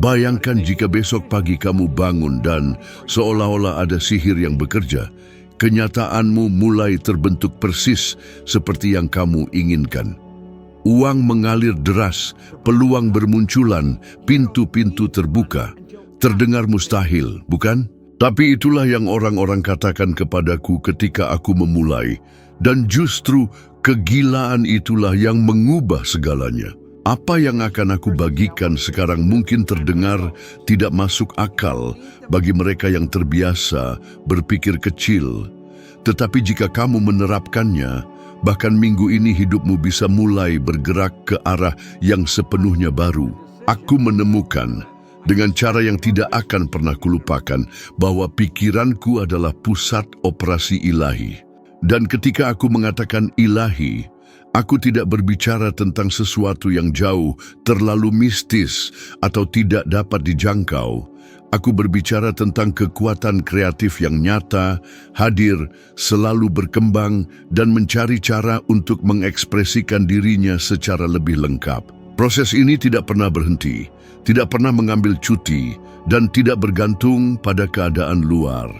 Bayangkan jika besok pagi kamu bangun dan seolah-olah ada sihir yang bekerja, kenyataanmu mulai terbentuk persis seperti yang kamu inginkan. Uang mengalir deras, peluang bermunculan, pintu-pintu terbuka. Terdengar mustahil, bukan? Tapi itulah yang orang-orang katakan kepadaku ketika aku memulai. Dan justru kegilaan itulah yang mengubah segalanya. Apa yang akan aku bagikan sekarang mungkin terdengar tidak masuk akal bagi mereka yang terbiasa berpikir kecil. Tetapi jika kamu menerapkannya, bahkan minggu ini hidupmu bisa mulai bergerak ke arah yang sepenuhnya baru. Aku menemukan dengan cara yang tidak akan pernah kulupakan bahwa pikiranku adalah pusat operasi ilahi. Dan ketika aku mengatakan ilahi, aku tidak berbicara tentang sesuatu yang jauh, terlalu mistis, atau tidak dapat dijangkau. Aku berbicara tentang kekuatan kreatif yang nyata, hadir, selalu berkembang, dan mencari cara untuk mengekspresikan dirinya secara lebih lengkap. Proses ini tidak pernah berhenti, tidak pernah mengambil cuti, dan tidak bergantung pada keadaan luar.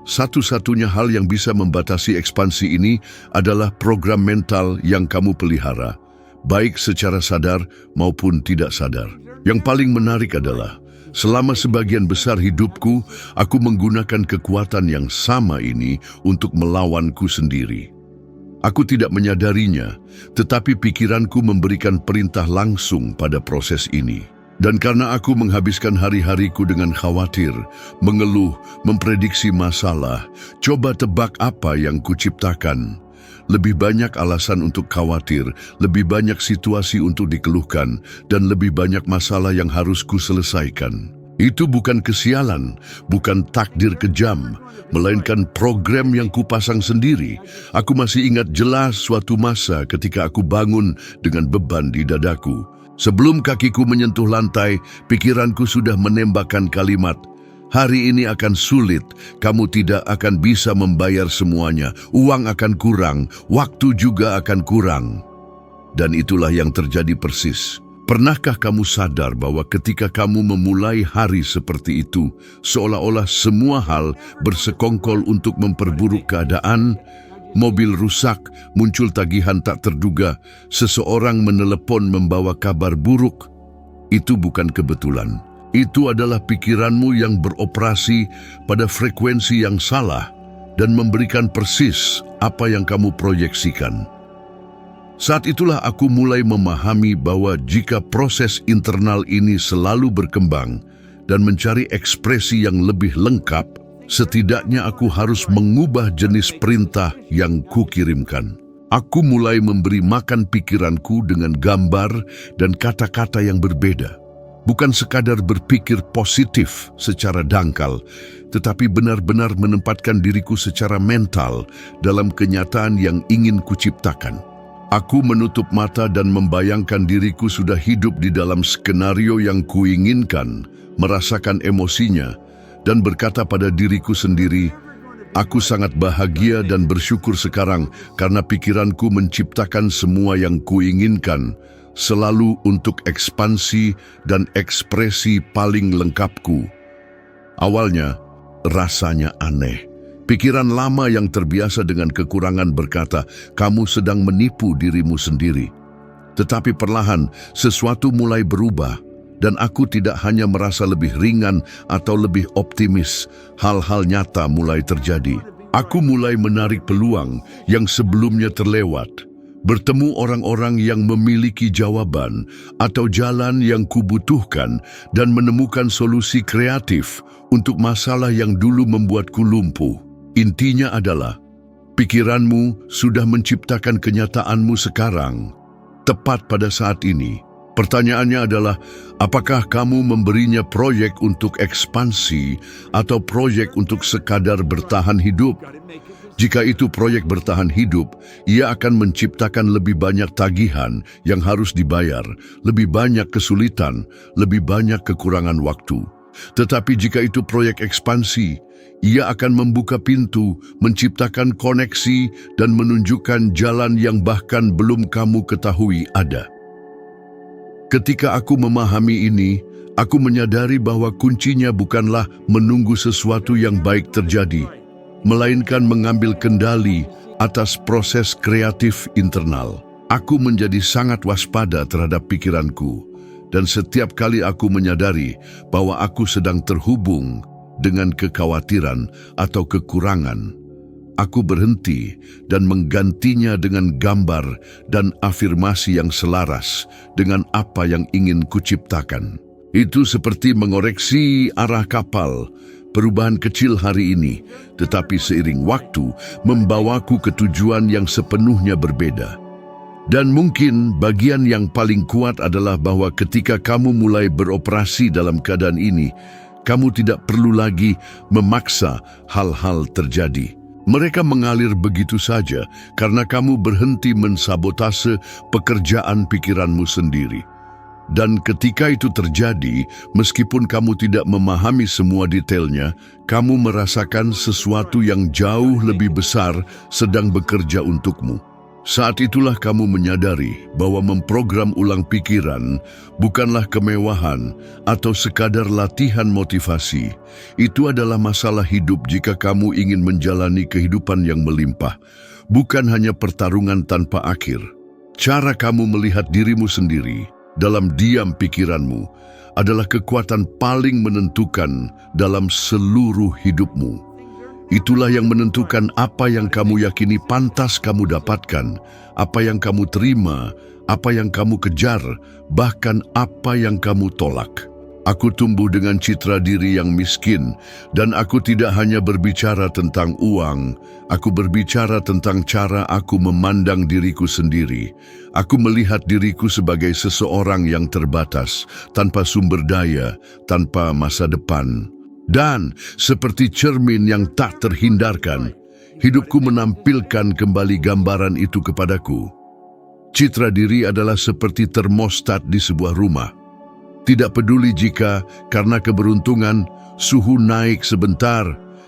Satu-satunya hal yang bisa membatasi ekspansi ini adalah program mental yang kamu pelihara, baik secara sadar maupun tidak sadar. Yang paling menarik adalah, selama sebagian besar hidupku, aku menggunakan kekuatan yang sama ini untuk melawanku sendiri. Aku tidak menyadarinya, tetapi pikiranku memberikan perintah langsung pada proses ini. Dan karena aku menghabiskan hari-hariku dengan khawatir, mengeluh, memprediksi masalah, coba tebak apa yang kuciptakan. Lebih banyak alasan untuk khawatir, lebih banyak situasi untuk dikeluhkan, dan lebih banyak masalah yang harus kuselesaikan. Itu bukan kesialan, bukan takdir kejam, melainkan program yang kupasang sendiri. Aku masih ingat jelas suatu masa ketika aku bangun dengan beban di dadaku. Sebelum kakiku menyentuh lantai, pikiranku sudah menembakkan kalimat, "Hari ini akan sulit, kamu tidak akan bisa membayar semuanya, uang akan kurang, waktu juga akan kurang." Dan itulah yang terjadi persis. Pernahkah kamu sadar bahwa ketika kamu memulai hari seperti itu, seolah-olah semua hal bersekongkol untuk memperburuk keadaan? Mobil rusak, muncul tagihan tak terduga, seseorang menelepon membawa kabar buruk. Itu bukan kebetulan. Itu adalah pikiranmu yang beroperasi pada frekuensi yang salah dan memberikan persis apa yang kamu proyeksikan. Saat itulah aku mulai memahami bahwa jika proses internal ini selalu berkembang dan mencari ekspresi yang lebih lengkap, setidaknya aku harus mengubah jenis perintah yang kukirimkan. Aku mulai memberi makan pikiranku dengan gambar dan kata-kata yang berbeda. Bukan sekadar berpikir positif secara dangkal, tetapi benar-benar menempatkan diriku secara mental dalam kenyataan yang ingin kuciptakan. Aku menutup mata dan membayangkan diriku sudah hidup di dalam skenario yang kuinginkan, merasakan emosinya, dan berkata pada diriku sendiri, "Aku sangat bahagia dan bersyukur sekarang karena pikiranku menciptakan semua yang kuinginkan, selalu untuk ekspansi dan ekspresi paling lengkapku." Awalnya, rasanya aneh. Pikiran lama yang terbiasa dengan kekurangan berkata, "Kamu sedang menipu dirimu sendiri." Tetapi perlahan, sesuatu mulai berubah. Dan aku tidak hanya merasa lebih ringan atau lebih optimis, hal-hal nyata mulai terjadi. Aku mulai menarik peluang yang sebelumnya terlewat, bertemu orang-orang yang memiliki jawaban atau jalan yang kubutuhkan, dan menemukan solusi kreatif untuk masalah yang dulu membuatku lumpuh. Intinya adalah, pikiranmu sudah menciptakan kenyataanmu sekarang, tepat pada saat ini. Pertanyaannya adalah, apakah kamu memberinya proyek untuk ekspansi atau proyek untuk sekadar bertahan hidup? Jika itu proyek bertahan hidup, ia akan menciptakan lebih banyak tagihan yang harus dibayar, lebih banyak kesulitan, lebih banyak kekurangan waktu. Tetapi jika itu proyek ekspansi, ia akan membuka pintu, menciptakan koneksi, dan menunjukkan jalan yang bahkan belum kamu ketahui ada. Ketika aku memahami ini, Aku menyadari bahwa kuncinya bukanlah menunggu sesuatu yang baik terjadi, melainkan mengambil kendali atas proses kreatif internal. Aku menjadi sangat waspada terhadap pikiranku, dan setiap kali aku menyadari bahwa aku sedang terhubung dengan kekhawatiran atau kekurangan, aku berhenti dan menggantinya dengan gambar dan afirmasi yang selaras dengan apa yang ingin kuciptakan. Itu seperti mengoreksi arah kapal. Perubahan kecil hari ini, tetapi seiring waktu membawaku ke tujuan yang sepenuhnya berbeda. Dan mungkin bagian yang paling kuat adalah bahwa ketika kamu mulai beroperasi dalam keadaan ini, kamu tidak perlu lagi memaksa hal-hal terjadi. Mereka mengalir begitu saja karena kamu berhenti mensabotase pekerjaan pikiranmu sendiri. Dan ketika itu terjadi, meskipun kamu tidak memahami semua detailnya, kamu merasakan sesuatu yang jauh lebih besar sedang bekerja untukmu. Saat itulah kamu menyadari bahwa memprogram ulang pikiran bukanlah kemewahan atau sekadar latihan motivasi. Itu adalah masalah hidup jika kamu ingin menjalani kehidupan yang melimpah, bukan hanya pertarungan tanpa akhir. Cara kamu melihat dirimu sendiri dalam diam pikiranmu adalah kekuatan paling menentukan dalam seluruh hidupmu. Itulah yang menentukan apa yang kamu yakini pantas kamu dapatkan, apa yang kamu terima, apa yang kamu kejar, bahkan apa yang kamu tolak. Aku tumbuh dengan citra diri yang miskin, dan aku tidak hanya berbicara tentang uang, aku berbicara tentang cara aku memandang diriku sendiri. Aku melihat diriku sebagai seseorang yang terbatas, tanpa sumber daya, tanpa masa depan. Dan seperti cermin yang tak terhindarkan, hidupku menampilkan kembali gambaran itu kepadaku. Citra diri adalah seperti termostat di sebuah rumah. Tidak peduli jika karena keberuntungan suhu naik sebentar,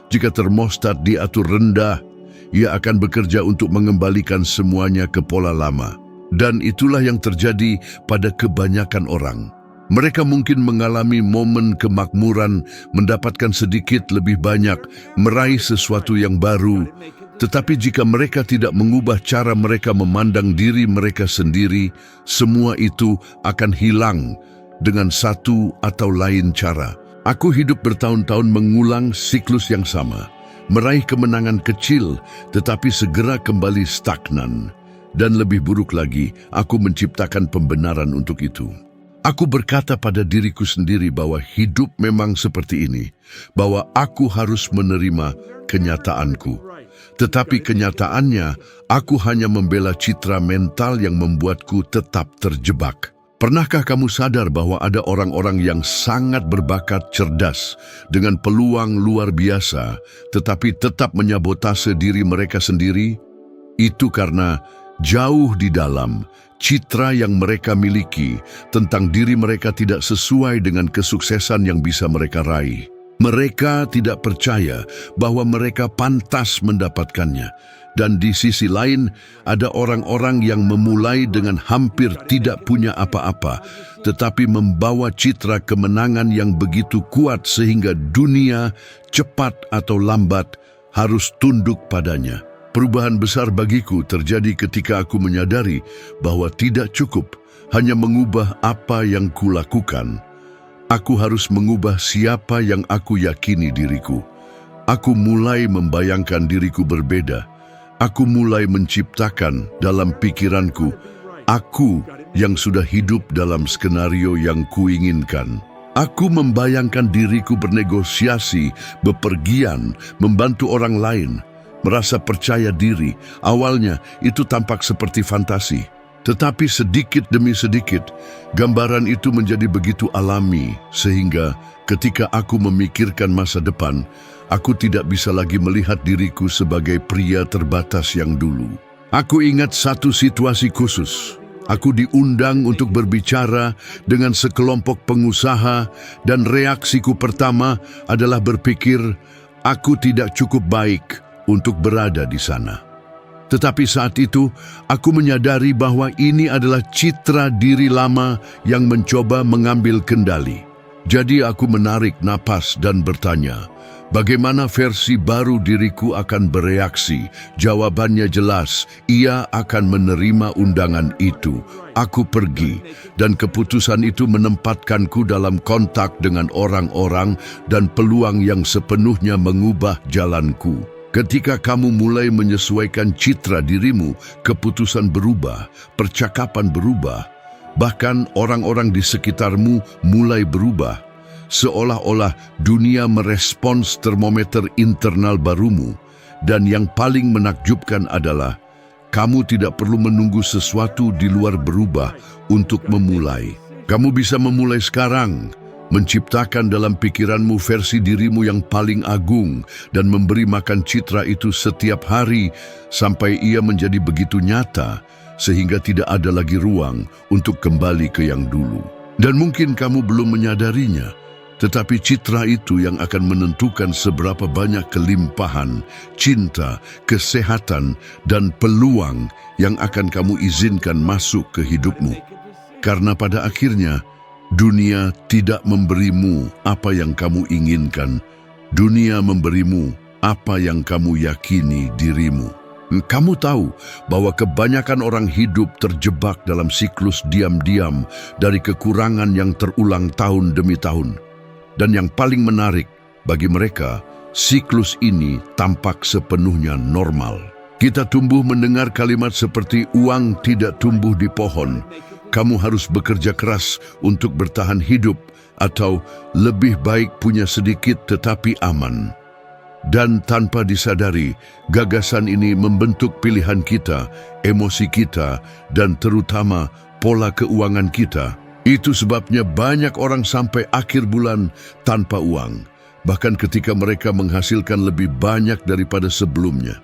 jika termostat diatur rendah, ia akan bekerja untuk mengembalikan semuanya ke pola lama. Dan itulah yang terjadi pada kebanyakan orang. Mereka mungkin mengalami momen kemakmuran, mendapatkan sedikit lebih banyak, meraih sesuatu yang baru. Tetapi jika mereka tidak mengubah cara mereka memandang diri mereka sendiri, semua itu akan hilang dengan satu atau lain cara. Aku hidup bertahun-tahun mengulang siklus yang sama, meraih kemenangan kecil, tetapi segera kembali stagnan. Dan lebih buruk lagi, aku menciptakan pembenaran untuk itu. Aku berkata pada diriku sendiri bahwa hidup memang seperti ini, bahwa aku harus menerima kenyataanku. Tetapi kenyataannya, aku hanya membela citra mental yang membuatku tetap terjebak. Pernahkah kamu sadar bahwa ada orang-orang yang sangat berbakat cerdas dengan peluang luar biasa, tetapi tetap menyabotase diri mereka sendiri? Itu karena jauh di dalam, citra yang mereka miliki tentang diri mereka tidak sesuai dengan kesuksesan yang bisa mereka raih. Mereka tidak percaya bahwa mereka pantas mendapatkannya. Dan di sisi lain, ada orang-orang yang memulai dengan hampir tidak punya apa-apa, tetapi membawa citra kemenangan yang begitu kuat sehingga dunia, cepat atau lambat, harus tunduk padanya. Perubahan besar bagiku terjadi ketika aku menyadari bahwa tidak cukup hanya mengubah apa yang kulakukan. Aku harus mengubah siapa yang aku yakini diriku. Aku mulai membayangkan diriku berbeda. Aku mulai menciptakan dalam pikiranku aku yang sudah hidup dalam skenario yang kuinginkan. Aku membayangkan diriku bernegosiasi, bepergian, membantu orang lain, merasa percaya diri. Awalnya itu tampak seperti fantasi. Tetapi sedikit demi sedikit, gambaran itu menjadi begitu alami, sehingga ketika aku memikirkan masa depan, aku tidak bisa lagi melihat diriku sebagai pria terbatas yang dulu. Aku ingat satu situasi khusus. Aku diundang untuk berbicara dengan sekelompok pengusaha, dan reaksiku pertama adalah berpikir, aku tidak cukup baik untuk berada di sana. Tetapi saat itu, aku menyadari bahwa ini adalah citra diri lama yang mencoba mengambil kendali. Jadi aku menarik napas dan bertanya, bagaimana versi baru diriku akan bereaksi? Jawabannya jelas, ia akan menerima undangan itu. Aku pergi, dan keputusan itu menempatkanku dalam kontak dengan orang-orang dan peluang yang sepenuhnya mengubah jalanku. Ketika kamu mulai menyesuaikan citra dirimu, keputusan berubah, percakapan berubah, bahkan orang-orang di sekitarmu mulai berubah. Seolah-olah dunia merespons termometer internal barumu, dan yang paling menakjubkan adalah kamu tidak perlu menunggu sesuatu di luar berubah untuk memulai. Kamu bisa memulai sekarang, menciptakan dalam pikiranmu versi dirimu yang paling agung dan memberi makan citra itu setiap hari sampai ia menjadi begitu nyata sehingga tidak ada lagi ruang untuk kembali ke yang dulu. Dan mungkin kamu belum menyadarinya, tetapi citra itu yang akan menentukan seberapa banyak kelimpahan, cinta, kesehatan, dan peluang yang akan kamu izinkan masuk ke hidupmu. Karena pada akhirnya, dunia tidak memberimu apa yang kamu inginkan. Dunia memberimu apa yang kamu yakini dirimu. Kamu tahu bahwa kebanyakan orang hidup terjebak dalam siklus diam-diam dari kekurangan yang terulang tahun demi tahun. Dan yang paling menarik bagi mereka, siklus ini tampak sepenuhnya normal. Kita tumbuh mendengar kalimat seperti uang tidak tumbuh di pohon. Kamu harus bekerja keras untuk bertahan hidup, atau lebih baik punya sedikit tetapi aman. Dan tanpa disadari, gagasan ini membentuk pilihan kita, emosi kita, dan terutama pola keuangan kita. Itu sebabnya banyak orang sampai akhir bulan tanpa uang, bahkan ketika mereka menghasilkan lebih banyak daripada sebelumnya.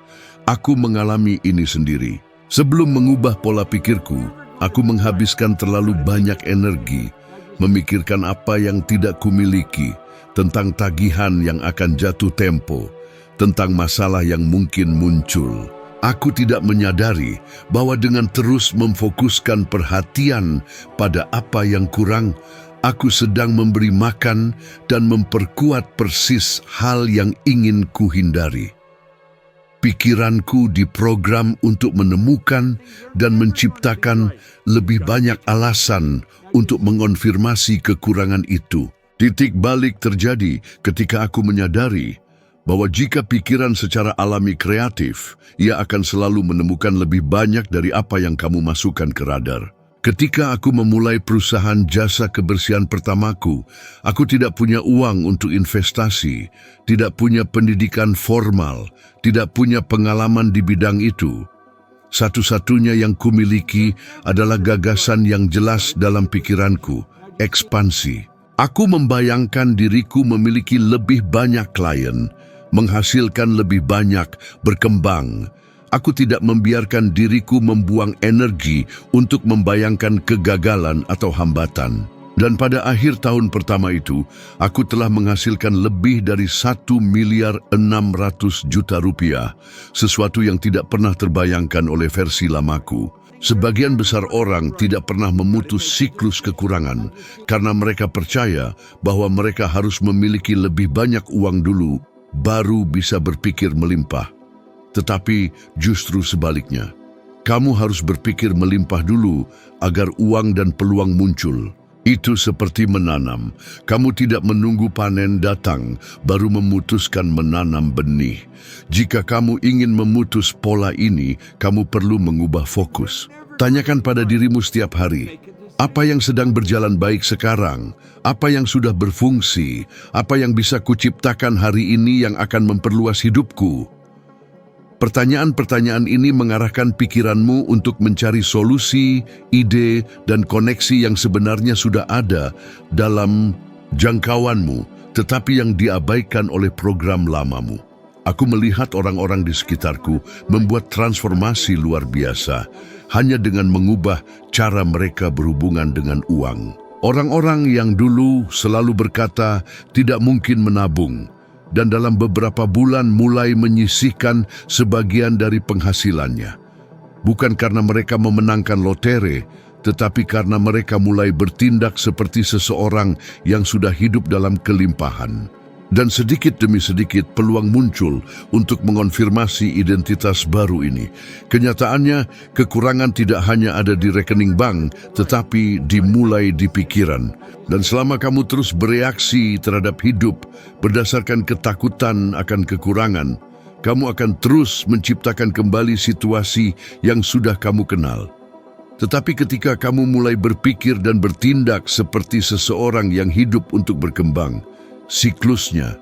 Aku mengalami ini sendiri. Sebelum mengubah pola pikirku, aku menghabiskan terlalu banyak energi memikirkan apa yang tidak kumiliki, tentang tagihan yang akan jatuh tempo, tentang masalah yang mungkin muncul. Aku tidak menyadari bahwa dengan terus memfokuskan perhatian pada apa yang kurang, aku sedang memberi makan dan memperkuat persis hal yang ingin kuhindari. Pikiranku diprogram untuk menemukan dan menciptakan lebih banyak alasan untuk mengonfirmasi kekurangan itu. Titik balik terjadi ketika aku menyadari bahwa jika pikiran secara alami kreatif, ia akan selalu menemukan lebih banyak dari apa yang kamu masukkan ke radar. Ketika aku memulai perusahaan jasa kebersihan pertamaku, aku tidak punya uang untuk investasi, tidak punya pendidikan formal, tidak punya pengalaman di bidang itu. Satu-satunya yang kumiliki adalah gagasan yang jelas dalam pikiranku, ekspansi. Aku membayangkan diriku memiliki lebih banyak klien, menghasilkan lebih banyak, berkembang. Aku tidak membiarkan diriku membuang energi untuk membayangkan kegagalan atau hambatan. Dan pada akhir tahun pertama itu, aku telah menghasilkan lebih dari 1.600.000.000 rupiah, sesuatu yang tidak pernah terbayangkan oleh versi lamaku. Sebagian besar orang tidak pernah memutus siklus kekurangan karena mereka percaya bahwa mereka harus memiliki lebih banyak uang dulu baru bisa berpikir melimpah. Tetapi justru sebaliknya, kamu harus berpikir melimpah dulu agar uang dan peluang muncul. Itu seperti menanam. Kamu tidak menunggu panen datang baru memutuskan menanam benih. Jika kamu ingin memutus pola ini, kamu perlu mengubah fokus. Tanyakan pada dirimu setiap hari, apa yang sedang berjalan baik sekarang? Apa yang sudah berfungsi? Apa yang bisa kuciptakan hari ini yang akan memperluas hidupku? Pertanyaan-pertanyaan ini mengarahkan pikiranmu untuk mencari solusi, ide, dan koneksi yang sebenarnya sudah ada dalam jangkauanmu, tetapi yang diabaikan oleh program lamamu. Aku melihat orang-orang di sekitarku membuat transformasi luar biasa hanya dengan mengubah cara mereka berhubungan dengan uang. Orang-orang yang dulu selalu berkata tidak mungkin menabung, dan dalam beberapa bulan mulai menyisihkan sebagian dari penghasilannya. Bukan karena mereka memenangkan lotre, tetapi karena mereka mulai bertindak seperti seseorang yang sudah hidup dalam kelimpahan. Dan sedikit demi sedikit peluang muncul untuk mengonfirmasi identitas baru ini. Kenyataannya, kekurangan tidak hanya ada di rekening bank, tetapi dimulai di pikiran. Dan selama kamu terus bereaksi terhadap hidup berdasarkan ketakutan akan kekurangan, kamu akan terus menciptakan kembali situasi yang sudah kamu kenal. Tetapi ketika kamu mulai berpikir dan bertindak seperti seseorang yang hidup untuk berkembang, siklusnya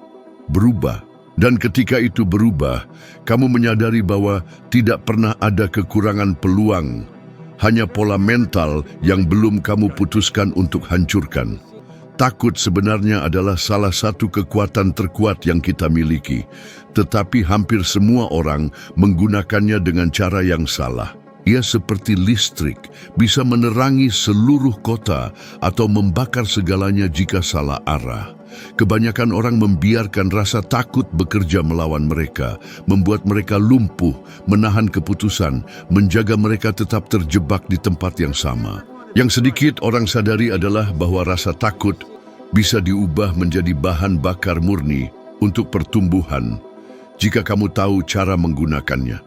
berubah. Dan ketika itu berubah, kamu menyadari bahwa tidak pernah ada kekurangan peluang, hanya pola mental yang belum kamu putuskan untuk hancurkan. Takut sebenarnya adalah salah satu kekuatan terkuat yang kita miliki, tetapi hampir semua orang menggunakannya dengan cara yang salah. Ia seperti listrik, bisa menerangi seluruh kota atau membakar segalanya jika salah arah. Kebanyakan orang membiarkan rasa takut bekerja melawan mereka, membuat mereka lumpuh, menahan keputusan, menjaga mereka tetap terjebak di tempat yang sama. Yang sedikit orang sadari adalah bahwa rasa takut bisa diubah menjadi bahan bakar murni untuk pertumbuhan jika kamu tahu cara menggunakannya.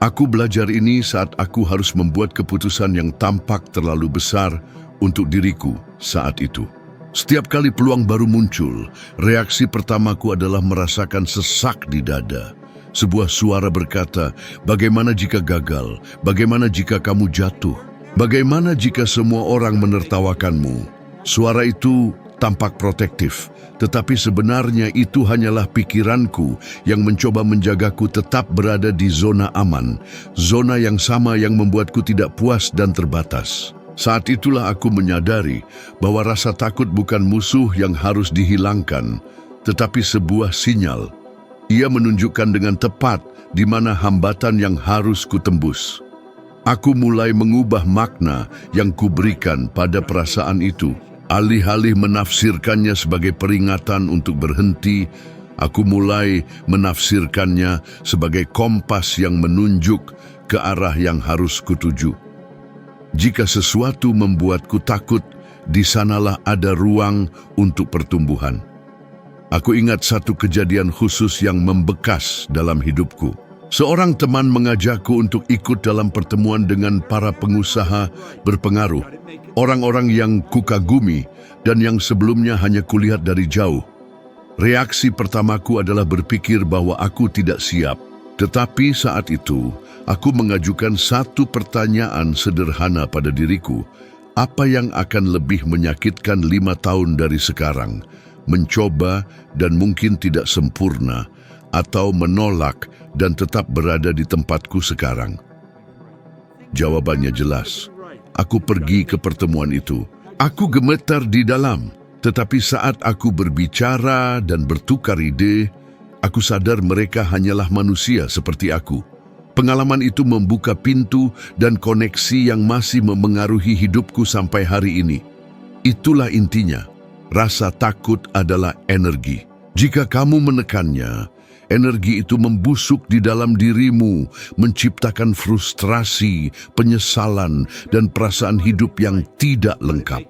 Aku belajar ini saat aku harus membuat keputusan yang tampak terlalu besar untuk diriku saat itu. Setiap kali peluang baru muncul, reaksi pertamaku adalah merasakan sesak di dada. Sebuah suara berkata, bagaimana jika gagal? Bagaimana jika kamu jatuh? Bagaimana jika semua orang menertawakanmu? Suara itu tampak protektif, tetapi sebenarnya itu hanyalah pikiranku yang mencoba menjagaku tetap berada di zona aman, zona yang sama yang membuatku tidak puas dan terbatas. Saat itulah aku menyadari bahwa rasa takut bukan musuh yang harus dihilangkan, tetapi sebuah sinyal. Ia menunjukkan dengan tepat di mana hambatan yang harus kutembus. Aku mulai mengubah makna yang kuberikan pada perasaan itu. Alih-alih menafsirkannya sebagai peringatan untuk berhenti, aku mulai menafsirkannya sebagai kompas yang menunjuk ke arah yang harus kutuju. Jika sesuatu membuatku takut, di sanalah ada ruang untuk pertumbuhan. Aku ingat satu kejadian khusus yang membekas dalam hidupku. Seorang teman mengajakku untuk ikut dalam pertemuan dengan para pengusaha berpengaruh, orang-orang yang kukagumi dan yang sebelumnya hanya kulihat dari jauh. Reaksi pertamaku adalah berpikir bahwa aku tidak siap. Tetapi saat itu, aku mengajukan satu pertanyaan sederhana pada diriku. Apa yang akan lebih menyakitkan 5 tahun dari sekarang? Mencoba dan mungkin tidak sempurna, atau menolak dan tetap berada di tempatku sekarang? Jawabannya jelas. Aku pergi ke pertemuan itu. Aku gemetar di dalam, tetapi saat aku berbicara dan bertukar ide, aku sadar mereka hanyalah manusia seperti aku. Pengalaman itu membuka pintu dan koneksi yang masih memengaruhi hidupku sampai hari ini. Itulah intinya. Rasa takut adalah energi. Jika kamu menekannya, energi itu membusuk di dalam dirimu, menciptakan frustrasi, penyesalan, dan perasaan hidup yang tidak lengkap.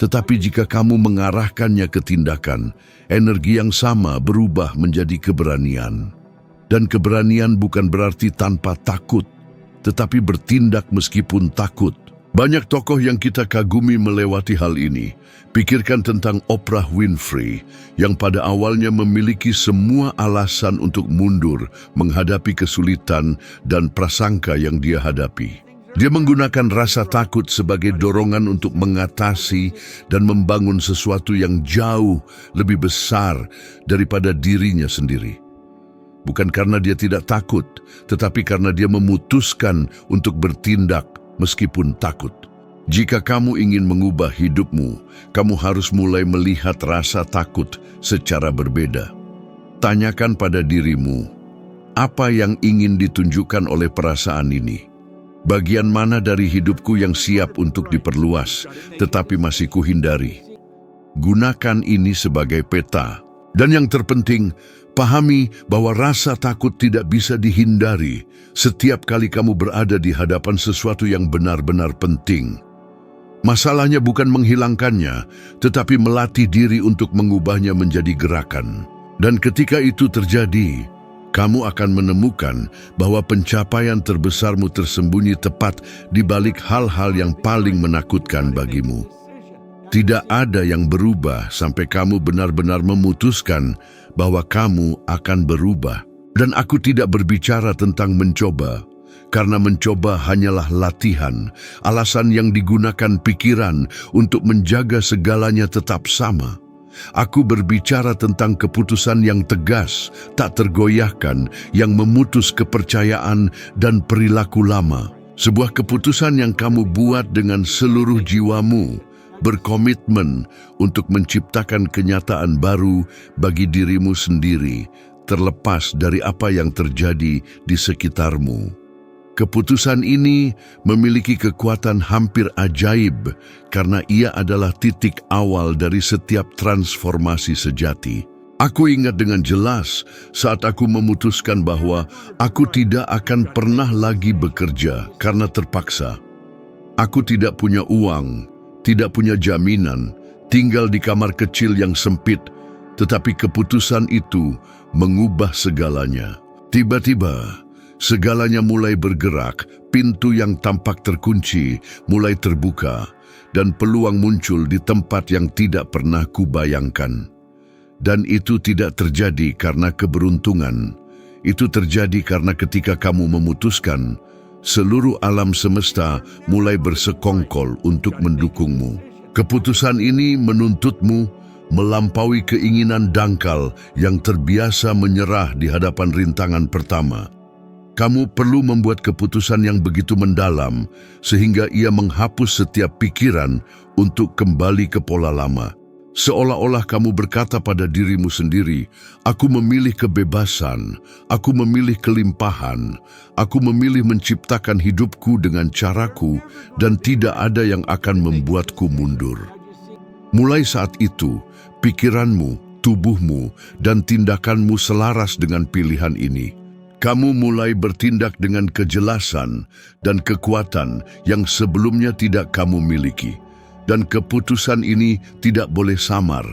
Tetapi jika kamu mengarahkannya ke tindakan, energi yang sama berubah menjadi keberanian. Dan keberanian bukan berarti tanpa takut, tetapi bertindak meskipun takut. Banyak tokoh yang kita kagumi melewati hal ini. Pikirkan tentang Oprah Winfrey, yang pada awalnya memiliki semua alasan untuk mundur menghadapi kesulitan dan prasangka yang dia hadapi. Dia menggunakan rasa takut sebagai dorongan untuk mengatasi dan membangun sesuatu yang jauh lebih besar daripada dirinya sendiri. Bukan karena dia tidak takut, tetapi karena dia memutuskan untuk bertindak meskipun takut. Jika kamu ingin mengubah hidupmu, kamu harus mulai melihat rasa takut secara berbeda. Tanyakan pada dirimu, apa yang ingin ditunjukkan oleh perasaan ini? Bagian mana dari hidupku yang siap untuk diperluas, tetapi masih kuhindari? Gunakan ini sebagai peta. Dan yang terpenting, pahami bahwa rasa takut tidak bisa dihindari setiap kali kamu berada di hadapan sesuatu yang benar-benar penting. Masalahnya bukan menghilangkannya, tetapi melatih diri untuk mengubahnya menjadi gerakan. Dan ketika itu terjadi, kamu akan menemukan bahwa pencapaian terbesarmu tersembunyi tepat di balik hal-hal yang paling menakutkan bagimu. Tidak ada yang berubah sampai kamu benar-benar memutuskan bahwa kamu akan berubah. Dan aku tidak berbicara tentang mencoba, karena mencoba hanyalah latihan, alasan yang digunakan pikiran untuk menjaga segalanya tetap sama. Aku berbicara tentang keputusan yang tegas, tak tergoyahkan, yang memutus kepercayaan dan perilaku lama. Sebuah keputusan yang kamu buat dengan seluruh jiwamu, berkomitmen untuk menciptakan kenyataan baru bagi dirimu sendiri, terlepas dari apa yang terjadi di sekitarmu. Keputusan ini memiliki kekuatan hampir ajaib karena ia adalah titik awal dari setiap transformasi sejati. Aku ingat dengan jelas saat aku memutuskan bahwa aku tidak akan pernah lagi bekerja karena terpaksa. Aku tidak punya uang, tidak punya jaminan, tinggal di kamar kecil yang sempit, tetapi keputusan itu mengubah segalanya. Tiba-tiba, segalanya mulai bergerak, pintu yang tampak terkunci mulai terbuka, dan peluang muncul di tempat yang tidak pernah kubayangkan. Dan itu tidak terjadi karena keberuntungan, itu terjadi karena ketika kamu memutuskan, seluruh alam semesta mulai bersekongkol untuk mendukungmu. Keputusan ini menuntutmu melampaui keinginan dangkal yang terbiasa menyerah di hadapan rintangan pertama. Kamu perlu membuat keputusan yang begitu mendalam sehingga ia menghapus setiap pikiran untuk kembali ke pola lama. Seolah-olah kamu berkata pada dirimu sendiri, aku memilih kebebasan, aku memilih kelimpahan, aku memilih menciptakan hidupku dengan caraku dan tidak ada yang akan membuatku mundur. Mulai saat itu, pikiranmu, tubuhmu, dan tindakanmu selaras dengan pilihan ini. Kamu mulai bertindak dengan kejelasan dan kekuatan yang sebelumnya tidak kamu miliki. Dan keputusan ini tidak boleh samar.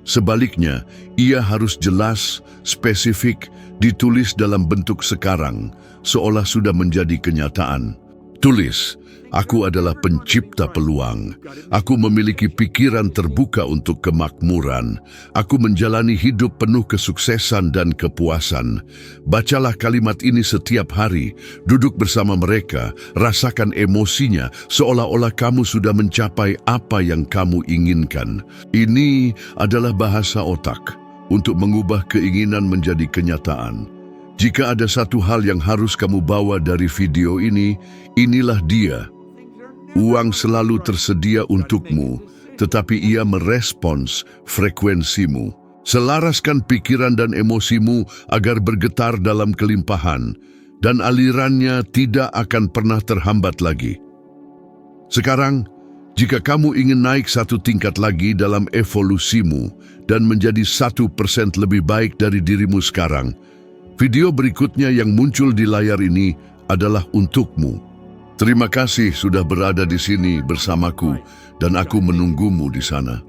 Sebaliknya, ia harus jelas, spesifik, ditulis dalam bentuk sekarang, seolah sudah menjadi kenyataan. Tulis, aku adalah pencipta peluang. Aku memiliki pikiran terbuka untuk kemakmuran. Aku menjalani hidup penuh kesuksesan dan kepuasan. Bacalah kalimat ini setiap hari. Duduk bersama mereka, rasakan emosinya seolah-olah kamu sudah mencapai apa yang kamu inginkan. Ini adalah bahasa otak untuk mengubah keinginan menjadi kenyataan. Jika ada satu hal yang harus kamu bawa dari video ini, inilah dia. Uang selalu tersedia untukmu, tetapi ia merespons frekuensimu. Selaraskan pikiran dan emosimu agar bergetar dalam kelimpahan, dan alirannya tidak akan pernah terhambat lagi. Sekarang, jika kamu ingin naik satu tingkat lagi dalam evolusimu dan menjadi 1% lebih baik dari dirimu sekarang, video berikutnya yang muncul di layar ini adalah untukmu. Terima kasih sudah berada di sini bersamaku dan aku menunggumu di sana.